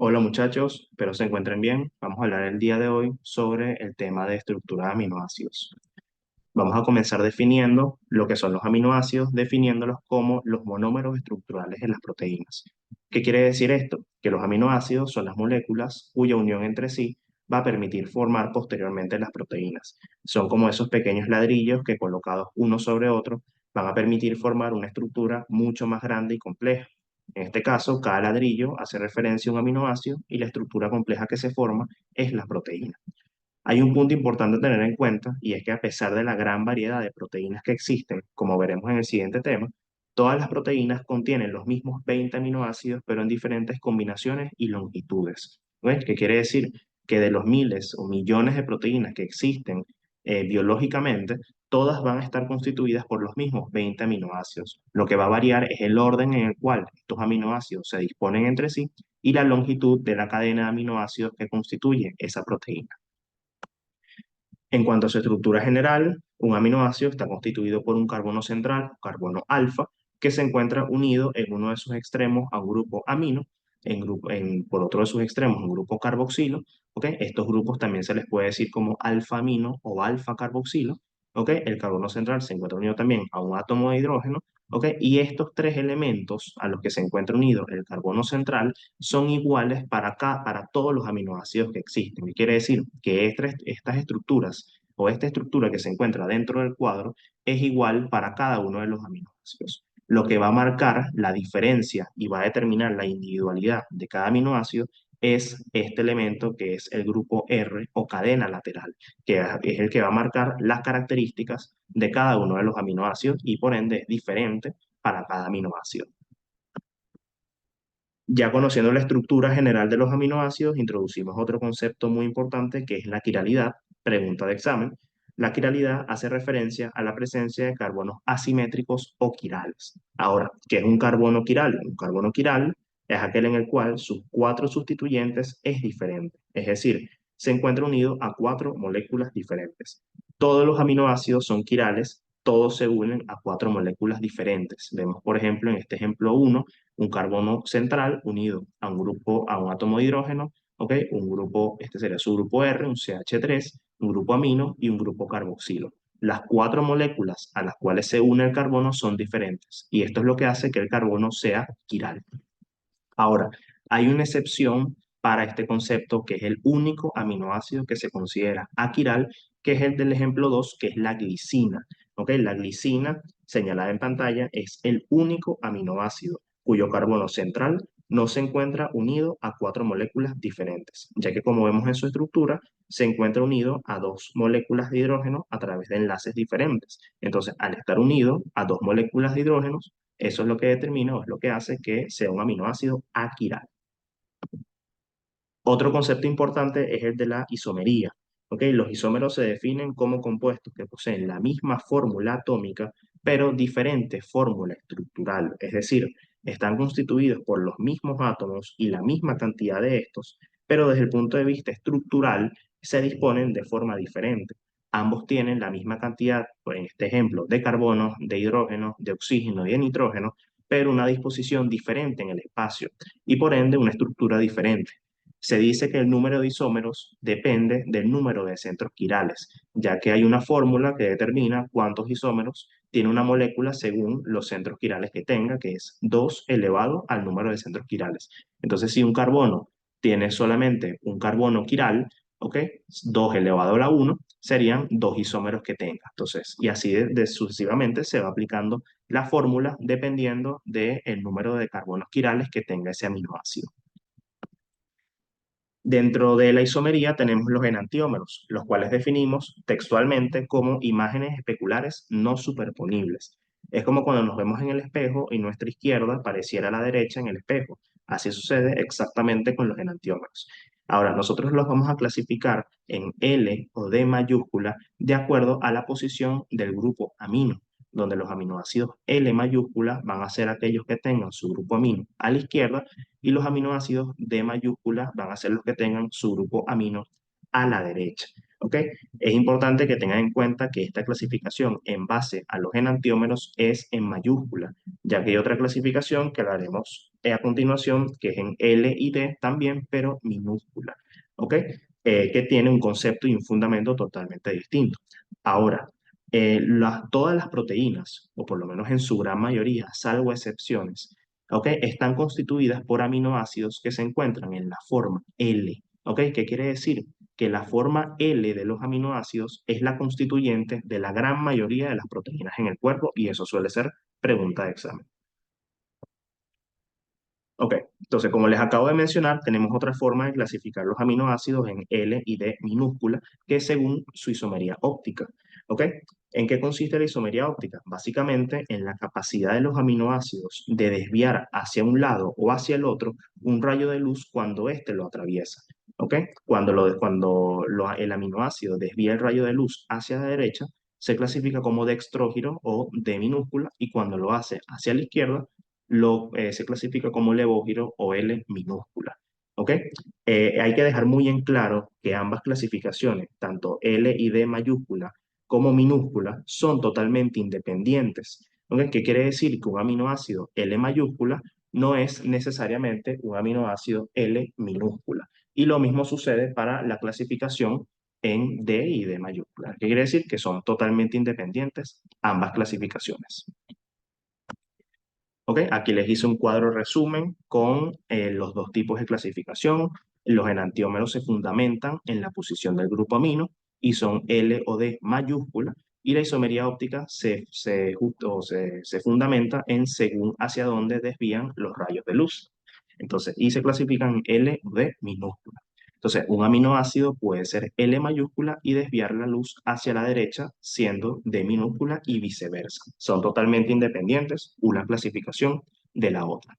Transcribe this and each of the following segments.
Hola muchachos, espero se encuentren bien. Vamos a hablar el día de hoy sobre el tema de estructura de aminoácidos. Vamos a comenzar definiendo lo que son los aminoácidos, definiéndolos como los monómeros estructurales de las proteínas. ¿Qué quiere decir esto? Que los aminoácidos son las moléculas cuya unión entre sí va a permitir formar posteriormente las proteínas. Son como esos pequeños ladrillos que colocados uno sobre otro van a permitir formar una estructura mucho más grande y compleja. En este caso, cada ladrillo hace referencia a un aminoácido y la estructura compleja que se forma es la proteína. Hay un punto importante a tener en cuenta y es que a pesar de la gran variedad de proteínas que existen, como veremos en el siguiente tema, todas las proteínas contienen los mismos 20 aminoácidos, pero en diferentes combinaciones y longitudes. ¿Ves? ¿Qué quiere decir? Que de los miles o millones de proteínas que existen biológicamente, todas van a estar constituidas por los mismos 20 aminoácidos. Lo que va a variar es el orden en el cual estos aminoácidos se disponen entre sí y la longitud de la cadena de aminoácidos que constituye esa proteína. En cuanto a su estructura general, un aminoácido está constituido por un carbono central, carbono alfa, que se encuentra unido en uno de sus extremos a un grupo amino, por otro de sus extremos un grupo carboxilo. ¿Ok? Estos grupos también se les puede decir como alfa amino o alfa carboxilo. ¿Ok? El carbono central se encuentra unido también a un átomo de hidrógeno. ¿Ok? Y estos tres elementos a los que se encuentra unido el carbono central son iguales para todos los aminoácidos que existen. ¿Qué quiere decir? Que estas estructuras o esta estructura que se encuentra dentro del cuadro es igual para cada uno de los aminoácidos. Lo que va a marcar la diferencia y va a determinar la individualidad de cada aminoácido es este elemento que es el grupo R o cadena lateral, que es el que va a marcar las características de cada uno de los aminoácidos y por ende es diferente para cada aminoácido. Ya conociendo la estructura general de los aminoácidos, introducimos otro concepto muy importante que es la quiralidad, pregunta de examen. La quiralidad hace referencia a la presencia de carbonos asimétricos o quirales. Ahora, ¿qué es un carbono quiral? Un carbono quiral es aquel en el cual sus cuatro sustituyentes es diferente, es decir, se encuentra unido a cuatro moléculas diferentes. Todos los aminoácidos son quirales, todos se unen a cuatro moléculas diferentes. Vemos, por ejemplo, en este ejemplo 1, un carbono central unido a a un átomo de hidrógeno, ¿ok? Un grupo, este sería su grupo R, un CH3, un grupo amino y un grupo carboxilo. Las cuatro moléculas a las cuales se une el carbono son diferentes y esto es lo que hace que el carbono sea quiral. Ahora, hay una excepción para este concepto que es el único aminoácido que se considera aquiral, que es el del ejemplo 2, que es la glicina. ¿Ok? La glicina, señalada en pantalla, es el único aminoácido cuyo carbono central no se encuentra unido a cuatro moléculas diferentes, ya que como vemos en su estructura, se encuentra unido a dos moléculas de hidrógeno a través de enlaces diferentes. Entonces, al estar unido a dos moléculas de hidrógenos, eso es lo que determina o es lo que hace que sea un aminoácido aquiral. Otro concepto importante es el de la isomería. ¿Ok? Los isómeros se definen como compuestos que poseen la misma fórmula atómica, pero diferente fórmula estructural. Es decir, están constituidos por los mismos átomos y la misma cantidad de estos, pero desde el punto de vista estructural se disponen de forma diferente. Ambos tienen la misma cantidad, por en este ejemplo, de carbono, de hidrógeno, de oxígeno y de nitrógeno, pero una disposición diferente en el espacio y por ende una estructura diferente. Se dice que el número de isómeros depende del número de centros quirales, ya que hay una fórmula que determina cuántos isómeros tiene una molécula según los centros quirales que tenga, que es 2 elevado al número de centros quirales. Entonces, si un carbono tiene solamente un carbono quiral, ¿ok? 2 elevado a la 1 serían 2 isómeros que tenga. Entonces, y así sucesivamente se va aplicando la fórmula dependiendo del número de carbonos quirales que tenga ese aminoácido. Dentro de la isomería tenemos los enantiómeros, los cuales definimos textualmente como imágenes especulares no superponibles. Es como cuando nos vemos en el espejo y nuestra izquierda pareciera la derecha en el espejo. Así sucede exactamente con los enantiómeros. Ahora, nosotros los vamos a clasificar en L o D mayúscula de acuerdo a la posición del grupo amino, donde los aminoácidos L mayúscula van a ser aquellos que tengan su grupo amino a la izquierda y los aminoácidos D mayúscula van a ser los que tengan su grupo amino a la derecha. ¿Ok? Es importante que tengan en cuenta que esta clasificación en base a los enantiómeros es en mayúscula, ya que hay otra clasificación que la haremos a continuación, que es en L y D también, pero minúscula, ¿ok? Que tiene un concepto y un fundamento totalmente distinto. Ahora, todas las proteínas, o por lo menos en su gran mayoría, salvo excepciones, ¿ok? Están constituidas por aminoácidos que se encuentran en la forma L, ¿ok? ¿Qué quiere decir? Que la forma L de los aminoácidos es la constituyente de la gran mayoría de las proteínas en el cuerpo y eso suele ser pregunta de examen. Ok, entonces como les acabo de mencionar, tenemos otra forma de clasificar los aminoácidos en L y D minúscula, que es según su isomería óptica. Ok, ¿en qué consiste la isomería óptica? Básicamente en la capacidad de los aminoácidos de desviar hacia un lado o hacia el otro un rayo de luz cuando éste lo atraviesa. Ok, el aminoácido desvía el rayo de luz hacia la derecha, se clasifica como dextrógiro o D minúscula, y cuando lo hace hacia la izquierda, se clasifica como levógiro o L minúscula. ¿Ok? Hay que dejar muy en claro que ambas clasificaciones, tanto L y D mayúscula como minúscula, son totalmente independientes. ¿Ok? ¿Qué quiere decir? Que un aminoácido L mayúscula no es necesariamente un aminoácido L minúscula. Y lo mismo sucede para la clasificación en D y D mayúscula. ¿Qué quiere decir? Que son totalmente independientes ambas clasificaciones. ¿Ok? Aquí les hice un cuadro resumen con los dos tipos de clasificación. Los enantiómeros se fundamentan en la posición del grupo amino y son L o D mayúscula, y la isomería óptica se fundamenta en según hacia dónde desvían los rayos de luz. Entonces, y se clasifican en L o D minúscula. Entonces, un aminoácido puede ser L mayúscula y desviar la luz hacia la derecha, siendo D minúscula y viceversa. Son totalmente independientes, una clasificación de la otra.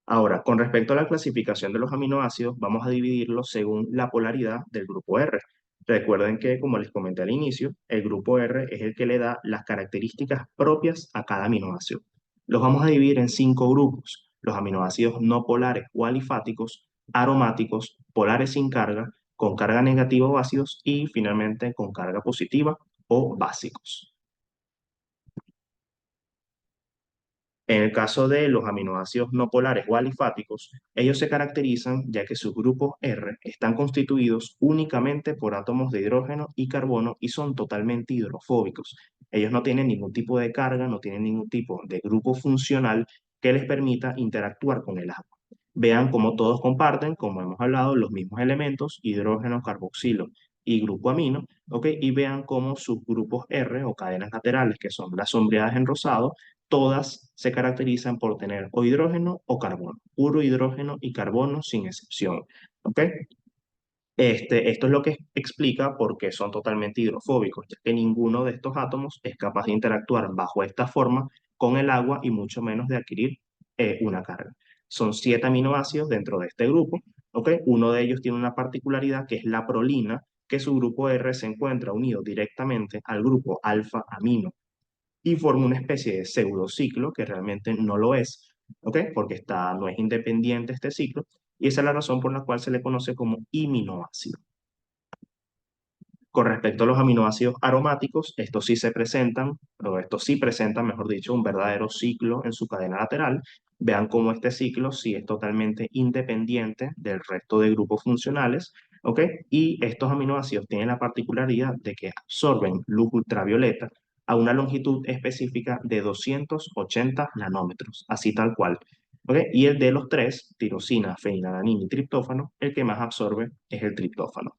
Ahora, con respecto a la clasificación de los aminoácidos, vamos a dividirlos según la polaridad del grupo R. Recuerden que, como les comenté al inicio, el grupo R es el que le da las características propias a cada aminoácido. Los vamos a dividir en 5 grupos: los aminoácidos no polares o alifáticos, aromáticos, polares sin carga, con carga negativa o ácidos, y finalmente con carga positiva o básicos. En el caso de los aminoácidos no polares o alifáticos, ellos se caracterizan ya que sus grupos R están constituidos únicamente por átomos de hidrógeno y carbono y son totalmente hidrofóbicos. Ellos no tienen ningún tipo de carga, no tienen ningún tipo de grupo funcional que les permita interactuar con el agua. Vean cómo todos comparten, como hemos hablado, los mismos elementos: hidrógeno, carboxilo y grupo amino, ¿ok? Y vean cómo sus grupos R o cadenas laterales, que son las sombreadas en rosado, todas se caracterizan por tener o hidrógeno o carbono, puro hidrógeno y carbono sin excepción. ¿Ok? Esto es lo que explica por qué son totalmente hidrofóbicos, ya que ninguno de estos átomos es capaz de interactuar bajo esta forma con el agua y mucho menos de adquirir una carga. Son 7 aminoácidos dentro de este grupo, ¿ok? Uno de ellos tiene una particularidad que es la prolina, que su grupo R se encuentra unido directamente al grupo alfa-amino y forma una especie de pseudociclo que realmente no lo es, ¿ok? Porque no es independiente este ciclo, y esa es la razón por la cual se le conoce como iminoácido. Con respecto a los aminoácidos aromáticos, estos sí presentan, mejor dicho, un verdadero ciclo en su cadena lateral. Vean cómo este ciclo sí es totalmente independiente del resto de grupos funcionales, ¿ok? Y estos aminoácidos tienen la particularidad de que absorben luz ultravioleta a una longitud específica de 280 nanómetros, así tal cual. ¿Ok? Y el de los tres, tirosina, fenilalanina y triptófano, el que más absorbe es el triptófano.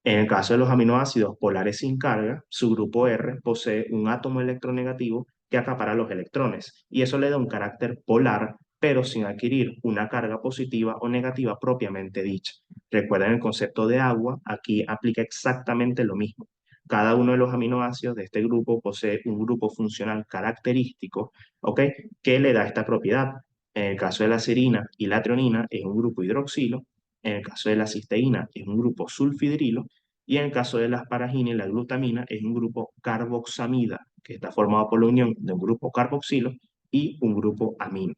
En el caso de los aminoácidos polares sin carga, su grupo R posee un átomo electronegativo que acapara los electrones, y eso le da un carácter polar, pero sin adquirir una carga positiva o negativa propiamente dicha. Recuerden el concepto de agua, aquí aplica exactamente lo mismo. Cada uno de los aminoácidos de este grupo posee un grupo funcional característico, ¿ok? Que le da esta propiedad. En el caso de la serina y la treonina es un grupo hidroxilo, en el caso de la cisteína es un grupo sulfidrilo, y en el caso de la asparagina y la glutamina es un grupo carboxamida, que está formado por la unión de un grupo carboxilo y un grupo amino.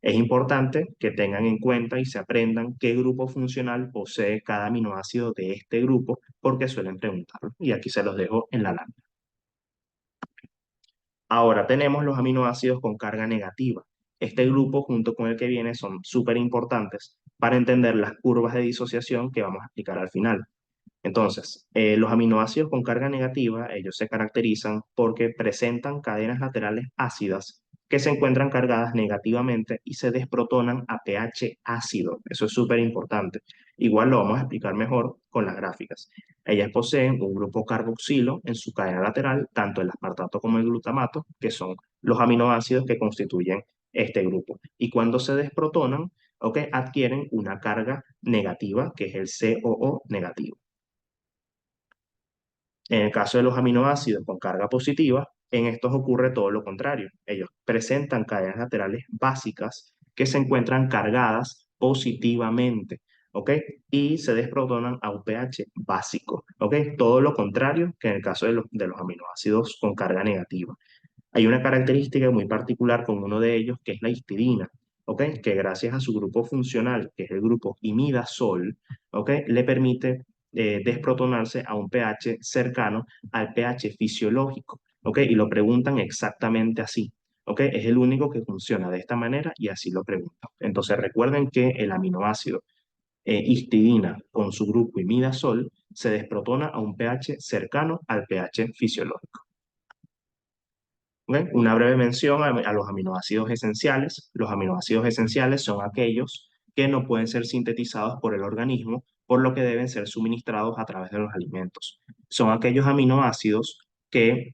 Es importante que tengan en cuenta y se aprendan qué grupo funcional posee cada aminoácido de este grupo, porque suelen preguntarlo. Y aquí se los dejo en la lámina. Ahora tenemos los aminoácidos con carga negativa. Este grupo, junto con el que viene, son súper importantes para entender las curvas de disociación que vamos a explicar al final. Entonces, los aminoácidos con carga negativa, ellos se caracterizan porque presentan cadenas laterales ácidas que se encuentran cargadas negativamente y se desprotonan a pH ácido. Eso es súper importante. Igual lo vamos a explicar mejor con las gráficas. Ellas poseen un grupo carboxilo en su cadena lateral, tanto el aspartato como el glutamato, que son los aminoácidos que constituyen este grupo. Y cuando se desprotonan, ¿ok? Adquieren una carga negativa, que es el COO negativo. En el caso de los aminoácidos con carga positiva, en estos ocurre todo lo contrario. Ellos presentan cadenas laterales básicas que se encuentran cargadas positivamente, ¿ok? Y se desprotonan a un pH básico, ¿ok? Todo lo contrario que en el caso de los aminoácidos con carga negativa. Hay una característica muy particular con uno de ellos, que es la histidina, ¿ok? Que gracias a su grupo funcional, que es el grupo imidazol, ¿ok? Le permite desprotonarse a un pH cercano al pH fisiológico, ¿ok? Y lo preguntan exactamente así, ¿ok? Es el único que funciona de esta manera y así lo preguntan. Entonces recuerden que el aminoácido histidina con su grupo imidazol se desprotona a un pH cercano al pH fisiológico. ¿Ok? Una breve mención a los aminoácidos esenciales. Los aminoácidos esenciales son aquellos que no pueden ser sintetizados por el organismo, por lo que deben ser suministrados a través de los alimentos. Son aquellos aminoácidos que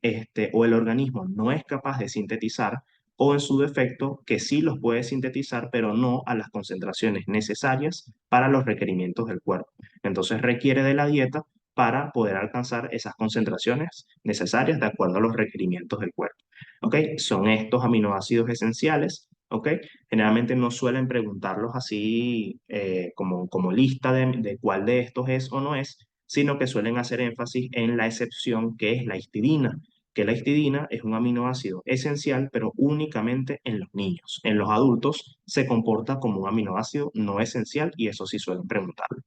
o el organismo no es capaz de sintetizar o en su defecto que sí los puede sintetizar, pero no a las concentraciones necesarias para los requerimientos del cuerpo. Entonces requiere de la dieta para poder alcanzar esas concentraciones necesarias de acuerdo a los requerimientos del cuerpo. ¿Ok? Son estos aminoácidos esenciales, ¿ok? Generalmente no suelen preguntarlos así como lista de cuál de estos es o no es, sino que suelen hacer énfasis en la excepción que es la histidina, que la histidina es un aminoácido esencial, pero únicamente en los niños. En los adultos se comporta como un aminoácido no esencial y eso sí suelen preguntarlo.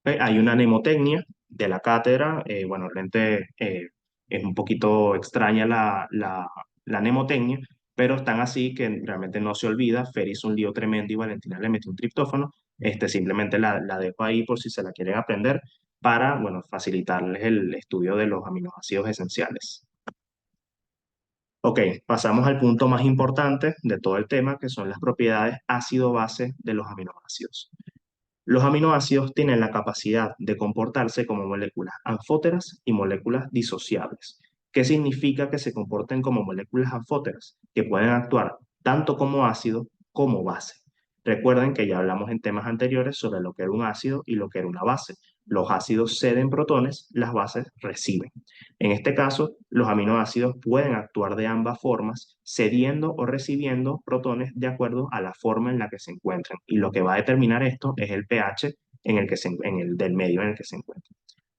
Hay una mnemotecnia de la cátedra, bueno, realmente es un poquito extraña la mnemotecnia, pero están así que realmente no se olvida. Fer hizo un lío tremendo y Valentina le metió un triptófano. Simplemente la dejo ahí por si se la quieren aprender para, bueno, facilitarles el estudio de los aminoácidos esenciales. Ok, pasamos al punto más importante de todo el tema, que son las propiedades ácido-base de los aminoácidos. Los aminoácidos tienen la capacidad de comportarse como moléculas anfóteras y moléculas disociables. ¿Qué significa que se comporten como moléculas anfóteras? Que pueden actuar tanto como ácido como base. Recuerden que ya hablamos en temas anteriores sobre lo que era un ácido y lo que era una base. Los ácidos ceden protones, las bases reciben. En este caso, los aminoácidos pueden actuar de ambas formas, cediendo o recibiendo protones de acuerdo a la forma en la que se encuentran. Y lo que va a determinar esto es el pH en el del medio en el que se encuentran.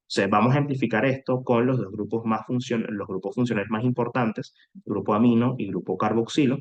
Entonces, vamos a amplificar esto con los dos grupos los grupos funcionales más importantes, grupo amino y grupo carboxilo,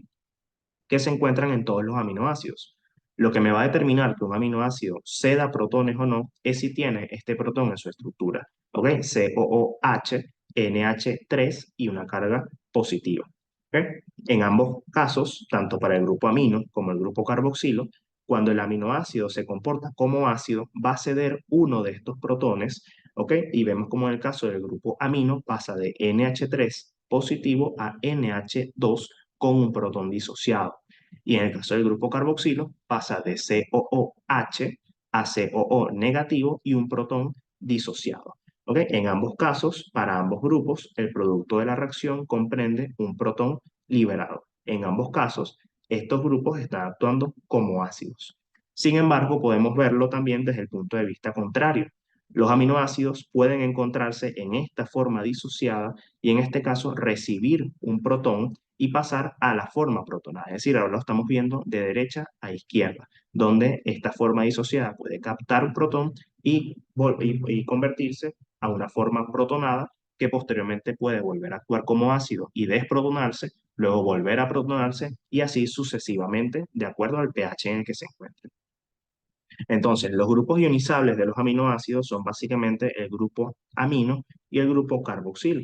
que se encuentran en todos los aminoácidos. Lo que me va a determinar que un aminoácido ceda protones o no es si tiene este protón en su estructura, ¿ok? COOH, NH3 y una carga positiva. ¿Ok? En ambos casos, tanto para el grupo amino como el grupo carboxilo, cuando el aminoácido se comporta como ácido, va a ceder uno de estos protones, ¿ok? Y vemos como en el caso del grupo amino pasa de NH3 positivo a NH2 con un protón disociado. Y en el caso del grupo carboxilo, pasa de COOH a COO negativo y un protón disociado. ¿Ok? En ambos casos, para ambos grupos, el producto de la reacción comprende un protón liberado. En ambos casos, estos grupos están actuando como ácidos. Sin embargo, podemos verlo también desde el punto de vista contrario. Los aminoácidos pueden encontrarse en esta forma disociada y en este caso recibir un protón y pasar a la forma protonada. Es decir, ahora lo estamos viendo de derecha a izquierda, donde esta forma disociada puede captar un protón y convertirse a una forma protonada que posteriormente puede volver a actuar como ácido y desprotonarse, luego volver a protonarse y así sucesivamente de acuerdo al pH en el que se encuentre. Entonces, los grupos ionizables de los aminoácidos son básicamente el grupo amino y el grupo carboxilo.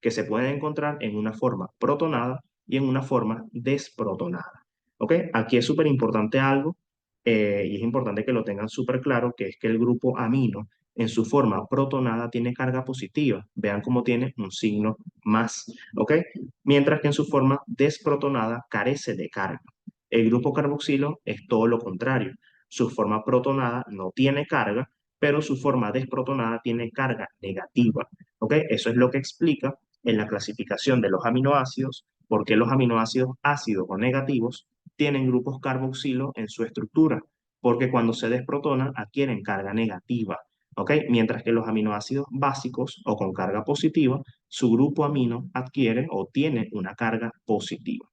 que se pueden encontrar en una forma protonada y en una forma desprotonada. ¿Ok? Aquí es súper importante algo, y es importante que lo tengan súper claro, que es que el grupo amino en su forma protonada tiene carga positiva. Vean cómo tiene un signo más, ¿ok? Mientras que en su forma desprotonada carece de carga. El grupo carboxilo es todo lo contrario. Su forma protonada no tiene carga, pero su forma desprotonada tiene carga negativa, ¿ok? Eso es lo que explica en la clasificación de los aminoácidos, por qué los aminoácidos ácidos o negativos tienen grupos carboxilo en su estructura, porque cuando se desprotonan adquieren carga negativa, ¿ok? Mientras que los aminoácidos básicos o con carga positiva, su grupo amino adquiere o tiene una carga positiva.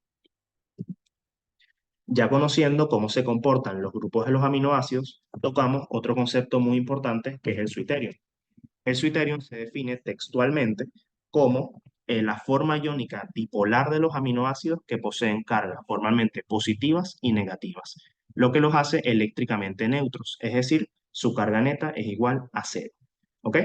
Ya conociendo cómo se comportan los grupos de los aminoácidos, tocamos otro concepto muy importante que es el suiterium. El suiterium se define textualmente como la forma iónica dipolar de los aminoácidos que poseen cargas formalmente positivas y negativas, lo que los hace eléctricamente neutros, es decir, su carga neta es igual a cero. ¿Ok?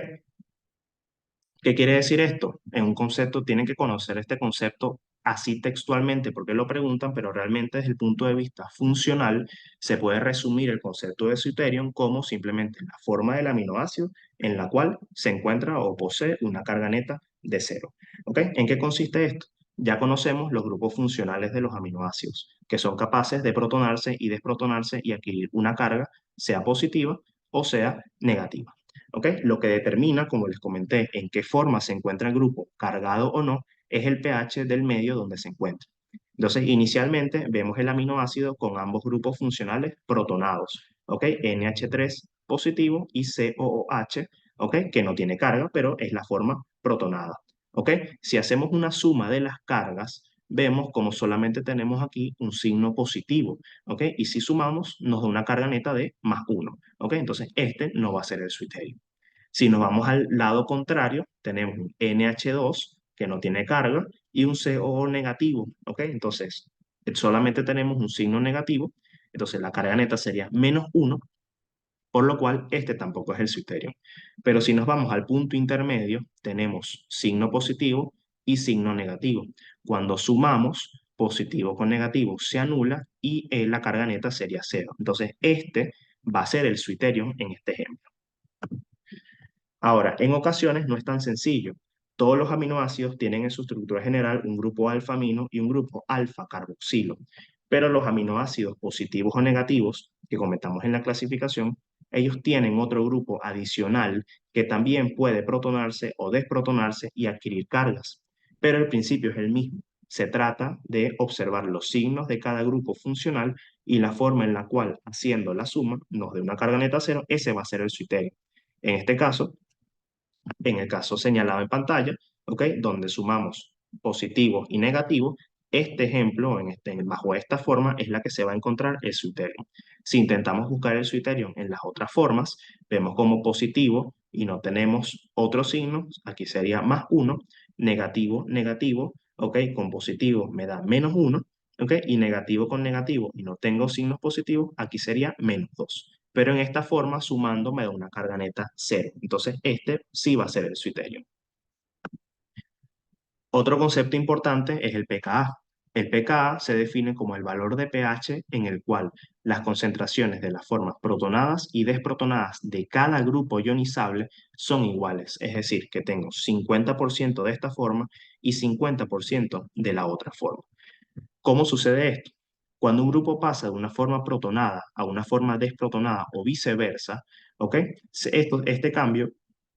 ¿Qué quiere decir esto? En un concepto tienen que conocer este concepto así textualmente porque lo preguntan, pero realmente desde el punto de vista funcional se puede resumir el concepto de deuterium como simplemente la forma del aminoácido en la cual se encuentra o posee una carga neta de cero. ¿Ok? ¿En qué consiste esto? Ya conocemos los grupos funcionales de los aminoácidos, que son capaces de protonarse y desprotonarse y adquirir una carga, sea positiva o sea negativa. ¿Ok? Lo que determina, como les comenté, en qué forma se encuentra el grupo, cargado o no, es el pH del medio donde se encuentra. Entonces, inicialmente vemos el aminoácido con ambos grupos funcionales protonados, ¿ok? NH3 positivo y COOH, ¿ok? Que no tiene carga, pero es la forma protonada, ¿ok? Si hacemos una suma de las cargas, vemos como solamente tenemos aquí un signo positivo, ¿ok? Y si sumamos, nos da una carga neta de más 1, ¿ok? Entonces, este no va a ser el suiterio. Si nos vamos al lado contrario, tenemos un NH2 que no tiene carga y un COO negativo, ¿ok? Entonces, solamente tenemos un signo negativo, entonces la carga neta sería menos 1, por lo cual este tampoco es el deuterio. Pero si nos vamos al punto intermedio, tenemos signo positivo y signo negativo. Cuando sumamos, positivo con negativo se anula y la carga neta sería cero. Entonces, este va a ser el deuterio en este ejemplo. Ahora, en ocasiones no es tan sencillo. Todos los aminoácidos tienen en su estructura general un grupo alfa-amino y un grupo alfa-carboxilo, pero los aminoácidos positivos o negativos que comentamos en la clasificación, ellos tienen otro grupo adicional que también puede protonarse o desprotonarse y adquirir cargas, pero el principio es el mismo. Se trata de observar los signos de cada grupo funcional y la forma en la cual, haciendo la suma, nos dé una carga neta cero, ese va a ser el suiterio. En este caso, en el caso señalado en pantalla, ¿ok? Donde sumamos positivos y negativos, este ejemplo, bajo esta forma, es la que se va a encontrar el deuterium. Si intentamos buscar el deuterium en las otras formas, vemos como positivo y no tenemos otro signo, aquí sería más 1, negativo, negativo, ¿ok? Con positivo me da menos 1, ¿ok? Y negativo con negativo y no tengo signos positivos, aquí sería menos 2. Pero en esta forma, sumando, me da una carga neta cero. Entonces, este sí va a ser el deuterio. Otro concepto importante es el pKa. El pKa se define como el valor de pH en el cual las concentraciones de las formas protonadas y desprotonadas de cada grupo ionizable son iguales. Es decir, que tengo 50% de esta forma y 50% de la otra forma. ¿Cómo sucede esto? Cuando un grupo pasa de una forma protonada a una forma desprotonada o viceversa, ¿ok? Este cambio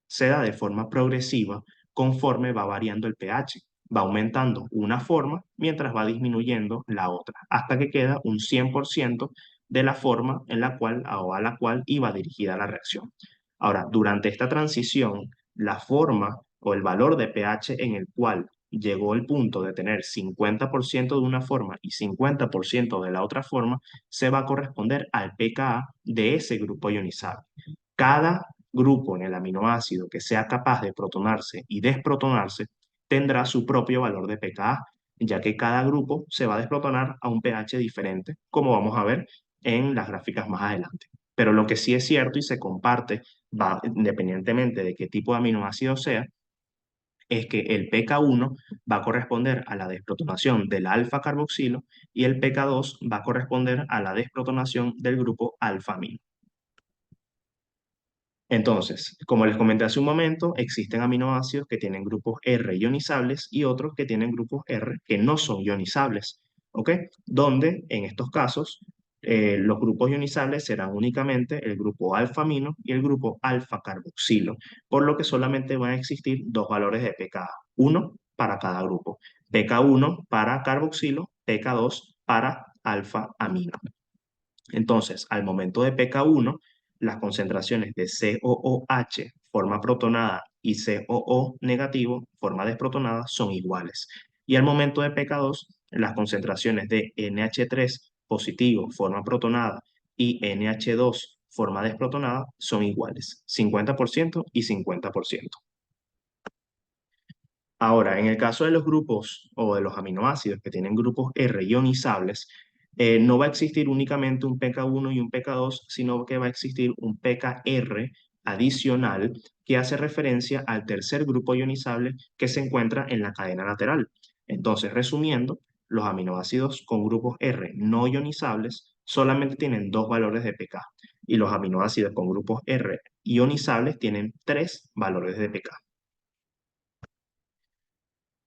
se da de forma progresiva conforme va variando el pH. Va aumentando una forma mientras va disminuyendo la otra, hasta que queda un 100% de la forma en la cual o a la cual iba dirigida la reacción. Ahora, durante esta transición, la forma o el valor de pH en el cual llegó el punto de tener 50% de una forma y 50% de la otra forma, se va a corresponder al pKa de ese grupo ionizable. Cada grupo en el aminoácido que sea capaz de protonarse y desprotonarse tendrá su propio valor de pKa, ya que cada grupo se va a desprotonar a un pH diferente, como vamos a ver en las gráficas más adelante. Pero lo que sí es cierto y se comparte, va, independientemente de qué tipo de aminoácido sea, es que el pK1 va a corresponder a la desprotonación del alfa carboxilo y el pK2 va a corresponder a la desprotonación del grupo alfa-amino. Entonces, como les comenté hace un momento, existen aminoácidos que tienen grupos R ionizables y otros que tienen grupos R que no son ionizables, ¿ok? Donde en estos casos los grupos ionizables serán únicamente el grupo alfa-amino y el grupo alfa-carboxilo, por lo que solamente van a existir dos valores de pKa, uno para cada grupo, pK1 para carboxilo, pK2 para alfa-amino. Entonces, al momento de pK1, las concentraciones de COOH, forma protonada, y COO negativo, forma desprotonada, son iguales. Y al momento de pK2, las concentraciones de NH3 positivo, forma protonada, y NH2, forma desprotonada, son iguales, 50% y 50%. Ahora, en el caso de los grupos o de los aminoácidos que tienen grupos R ionizables, no va a existir únicamente un pK1 y un pK2, sino que va a existir un pKr adicional que hace referencia al tercer grupo ionizable que se encuentra en la cadena lateral. Entonces, resumiendo, los aminoácidos con grupos R no ionizables solamente tienen dos valores de pK y los aminoácidos con grupos R ionizables tienen tres valores de pK.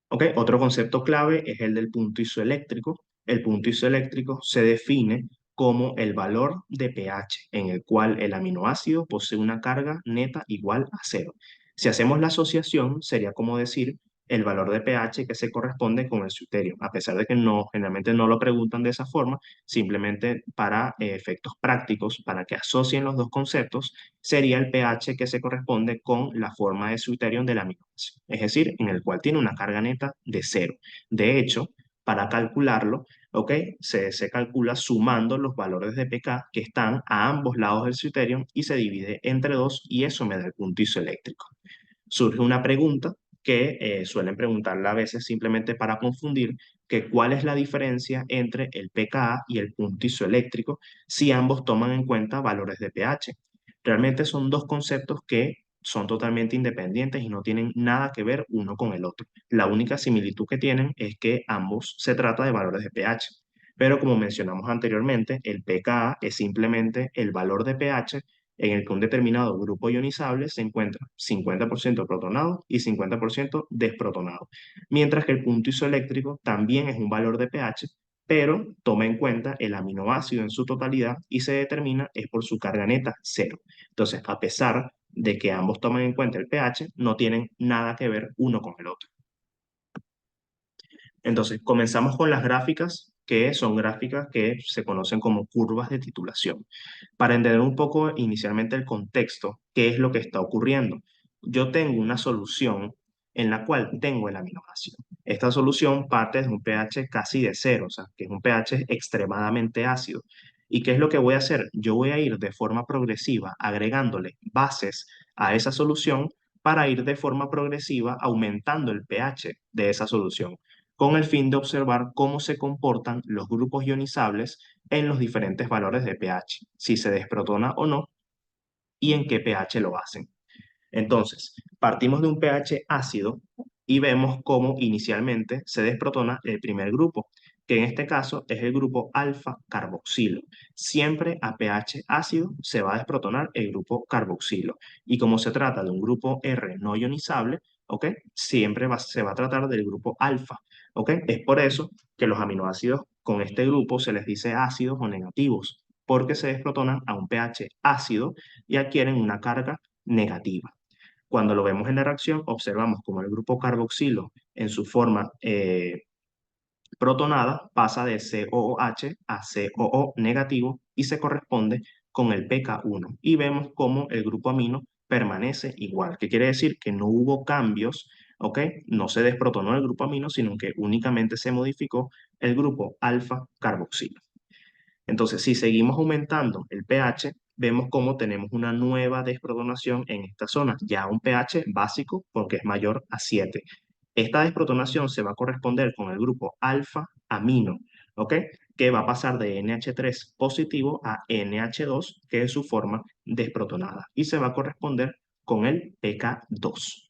¿Ok? Otro concepto clave es el del punto isoeléctrico. El punto isoeléctrico se define como el valor de pH en el cual el aminoácido posee una carga neta igual a cero. Si hacemos la asociación, sería como decir el valor de pH que se corresponde con el deuterio, a pesar de que no, generalmente no lo preguntan de esa forma, simplemente para efectos prácticos, para que asocien los dos conceptos, sería el pH que se corresponde con la forma de deuterio del aminoácido, es decir, en el cual tiene una carga neta de cero. De hecho, para calcularlo, ¿ok? Se calcula sumando los valores de pK que están a ambos lados del deuterio y se divide entre 2 y eso me da el punto isoeléctrico. Surge una pregunta que suelen preguntarla a veces simplemente para confundir, que cuál es la diferencia entre el pKa y el punto isoeléctrico si ambos toman en cuenta valores de pH. Realmente son dos conceptos que son totalmente independientes y no tienen nada que ver uno con el otro. La única similitud que tienen es que ambos se trata de valores de pH. Pero como mencionamos anteriormente, el pKa es simplemente el valor de pH en el que un determinado grupo ionizable se encuentra 50% protonado y 50% desprotonado, mientras que el punto isoeléctrico también es un valor de pH, pero toma en cuenta el aminoácido en su totalidad y se determina es por su carga neta cero. Entonces, a pesar de que ambos toman en cuenta el pH, no tienen nada que ver uno con el otro. Entonces, comenzamos con las gráficas, que son gráficas que se conocen como curvas de titulación. Para entender un poco inicialmente el contexto, qué es lo que está ocurriendo. Yo tengo una solución en la cual tengo el aminoácido. Esta solución parte de un pH casi de cero, o sea, que es un pH extremadamente ácido. ¿Y qué es lo que voy a hacer? Yo voy a ir de forma progresiva agregándole bases a esa solución para ir de forma progresiva aumentando el pH de esa solución, con el fin de observar cómo se comportan los grupos ionizables en los diferentes valores de pH, si se desprotona o no y en qué pH lo hacen. Entonces, partimos de un pH ácido y vemos cómo inicialmente se desprotona el primer grupo, que en este caso es el grupo alfa carboxilo. Siempre a pH ácido se va a desprotonar el grupo carboxilo. Y como se trata de un grupo R no ionizable, ¿ok? Siempre se va a tratar del grupo alfa, ¿ok? Es por eso que los aminoácidos con este grupo se les dice ácidos o negativos, porque se desprotonan a un pH ácido y adquieren una carga negativa. Cuando lo vemos en la reacción, observamos como el grupo carboxilo en su forma protonada pasa de COOH a COO negativo y se corresponde con el pK1. Y vemos cómo el grupo amino permanece igual, que quiere decir que no hubo cambios, ¿ok? No se desprotonó el grupo amino, sino que únicamente se modificó el grupo alfa carboxilo. Entonces, si seguimos aumentando el pH, vemos cómo tenemos una nueva desprotonación en esta zona, ya un pH básico porque es mayor a 7. Esta desprotonación se va a corresponder con el grupo alfa amino, ¿ok? Que va a pasar de NH3 positivo a NH2, que es su forma desprotonada, y se va a corresponder con el pK2.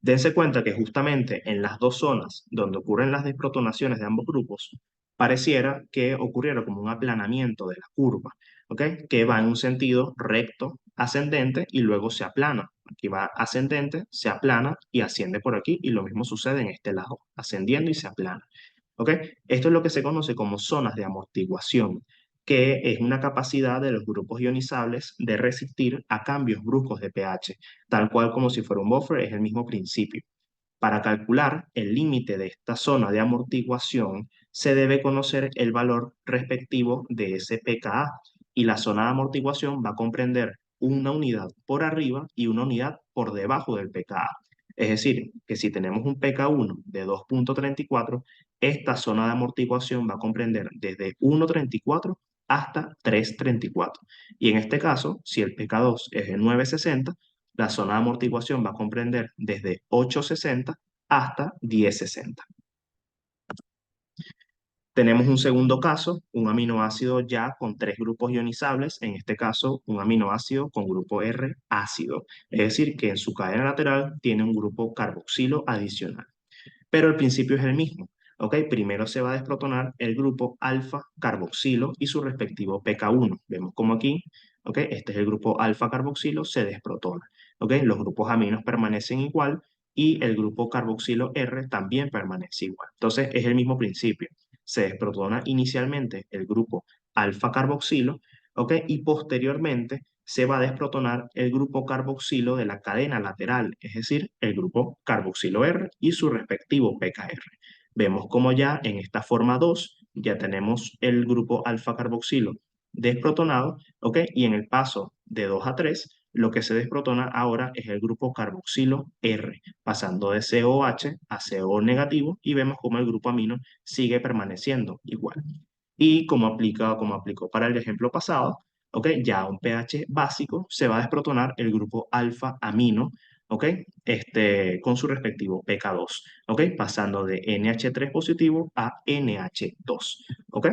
Dense cuenta que justamente en las dos zonas donde ocurren las desprotonaciones de ambos grupos, pareciera que ocurriera como un aplanamiento de la curva, ¿ok? Que va en un sentido recto, ascendente y luego se aplana. Aquí va ascendente, se aplana y asciende por aquí y lo mismo sucede en este lado, ascendiendo y se aplana, ¿ok? Esto es lo que se conoce como zonas de amortiguación, que es una capacidad de los grupos ionizables de resistir a cambios bruscos de pH, tal cual como si fuera un buffer, es el mismo principio. Para calcular el límite de esta zona de amortiguación, se debe conocer el valor respectivo de ese pKa y la zona de amortiguación va a comprender una unidad por arriba y una unidad por debajo del pKa. Es decir, que si tenemos un pK1 de 2,34, esta zona de amortiguación va a comprender desde 1,34 hasta 3,34. Y en este caso, si el pK2 es de 9,60, la zona de amortiguación va a comprender desde 8,60 hasta 10,60. Tenemos un segundo caso, un aminoácido ya con tres grupos ionizables, en este caso un aminoácido con grupo R ácido, es decir, que en su cadena lateral tiene un grupo carboxilo adicional. Pero el principio es el mismo, ¿ok? Primero se va a desprotonar el grupo alfa carboxilo y su respectivo pK1. Vemos como aquí, ¿ok? Este es el grupo alfa carboxilo, se desprotona, ¿ok? Los grupos aminos permanecen igual y el grupo carboxilo R también permanece igual. Entonces es el mismo principio. Se desprotona inicialmente el grupo alfa carboxilo, ¿ok? Y posteriormente se va a desprotonar el grupo carboxilo de la cadena lateral, es decir, el grupo carboxilo R y su respectivo pKr. Vemos como ya en esta forma 2 ya tenemos el grupo alfa carboxilo desprotonado, ¿ok? Y en el paso de 2 a 3, lo que se desprotona ahora es el grupo carboxilo R, pasando de COH a CO negativo y vemos como el grupo amino sigue permaneciendo igual. Y como aplicó para el ejemplo pasado, ¿ok? Ya a un pH básico se va a desprotonar el grupo alfa amino, ¿ok? Con su respectivo pK2, ¿ok? Pasando de NH3 positivo a NH2, ¿ok?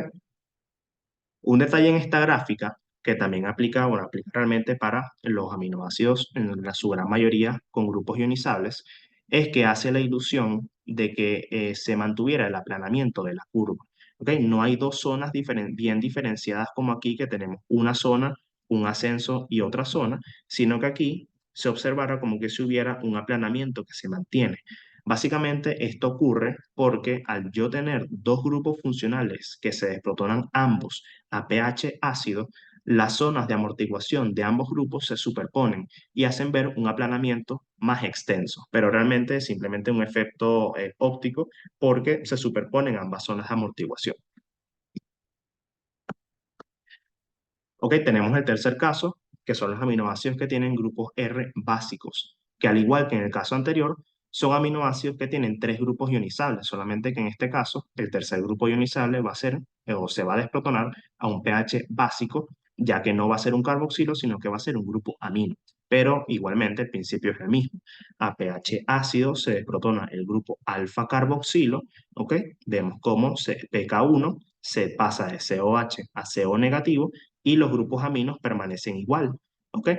Un detalle en esta gráfica que también aplica, bueno, aplica realmente para los aminoácidos en su gran mayoría con grupos ionizables, es que hace la ilusión de que se mantuviera el aplanamiento de la curva. ¿Ok? No hay dos zonas bien diferenciadas como aquí, que tenemos una zona, un ascenso y otra zona, sino que aquí se observara como que si hubiera un aplanamiento que se mantiene. Básicamente esto ocurre porque al yo tener dos grupos funcionales que se desprotonan ambos a pH ácido, las zonas de amortiguación de ambos grupos se superponen y hacen ver un aplanamiento más extenso, pero realmente es simplemente un efecto óptico porque se superponen ambas zonas de amortiguación. Ok, tenemos el tercer caso, que son los aminoácidos que tienen grupos R básicos, que al igual que en el caso anterior, son aminoácidos que tienen tres grupos ionizables, solamente que en este caso el tercer grupo ionizable va a ser o se va a desprotonar a un pH básico, ya que no va a ser un carboxilo, sino que va a ser un grupo amino. Pero igualmente el principio es el mismo. A pH ácido se desprotona el grupo alfa carboxilo, ¿ok? Vemos cómo pK1 se pasa de COH a CO negativo y los grupos aminos permanecen igual, ¿ok?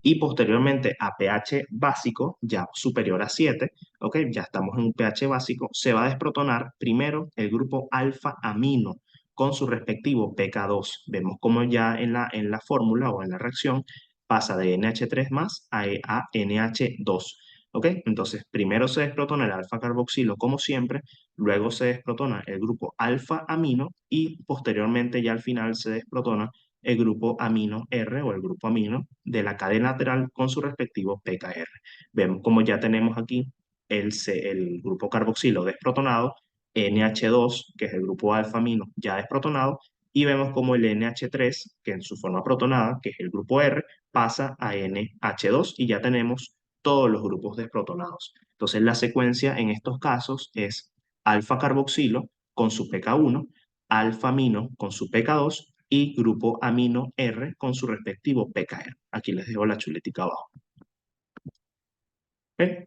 Y posteriormente a pH básico, ya superior a 7, ¿ok? Ya estamos en un pH básico, se va a desprotonar primero el grupo alfa amino con su respectivo pK2. Vemos como ya en la fórmula o en la reacción pasa de NH3 más a NH2. ¿Ok? Entonces, primero se desprotona el alfa carboxilo como siempre, luego se desprotona el grupo alfa amino y posteriormente ya al final se desprotona el grupo amino R o el grupo amino de la cadena lateral con su respectivo pKr. Vemos como ya tenemos aquí el grupo carboxilo desprotonado, NH2, que es el grupo alfa amino ya desprotonado, y vemos como el NH3, que en su forma protonada, que es el grupo R, pasa a NH2 y ya tenemos todos los grupos desprotonados. Entonces la secuencia en estos casos es alfa carboxilo con su pK1, alfa amino con su pK2 y grupo amino R con su respectivo pKr. Aquí les dejo la chuletica abajo.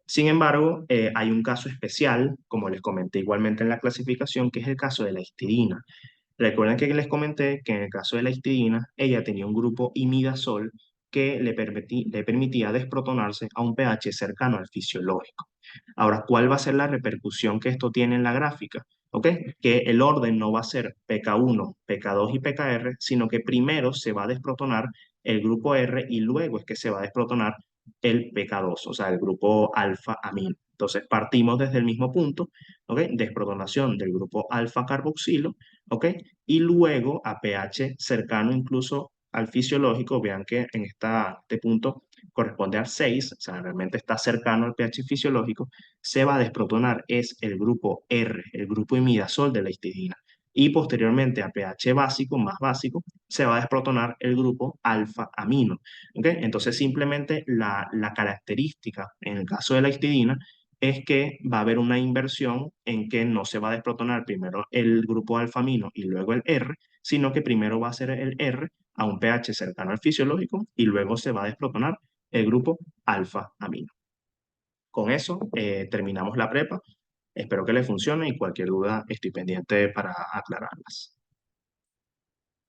Sin embargo, hay un caso especial, como les comenté igualmente en la clasificación, que es el caso de la histidina. Recuerden que les comenté que en el caso de la histidina, ella tenía un grupo imidazol que le permitía desprotonarse a un pH cercano al fisiológico. Ahora, ¿cuál va a ser la repercusión que esto tiene en la gráfica? ¿Ok? Que el orden no va a ser pK1, pK2 y pKr, sino que primero se va a desprotonar el grupo R y luego es que se va a desprotonar el pK2, o sea, el grupo alfa amino. Entonces partimos desde el mismo punto, ¿ok? Desprotonación del grupo alfa carboxilo, ¿ok? Y luego a pH cercano incluso al fisiológico, vean que en este punto corresponde al 6, o sea, realmente está cercano al pH fisiológico, se va a desprotonar es el grupo R, el grupo imidazol de la histidina. Y posteriormente a pH básico, más básico, se va a desprotonar el grupo alfa amino. ¿Okay? Entonces simplemente la característica en el caso de la histidina es que va a haber una inversión en que no se va a desprotonar primero el grupo alfa amino y luego el R, sino que primero va a ser el R a un pH cercano al fisiológico y luego se va a desprotonar el grupo alfa amino. Con eso terminamos la prepa. Espero que les funcione y cualquier duda estoy pendiente para aclararlas.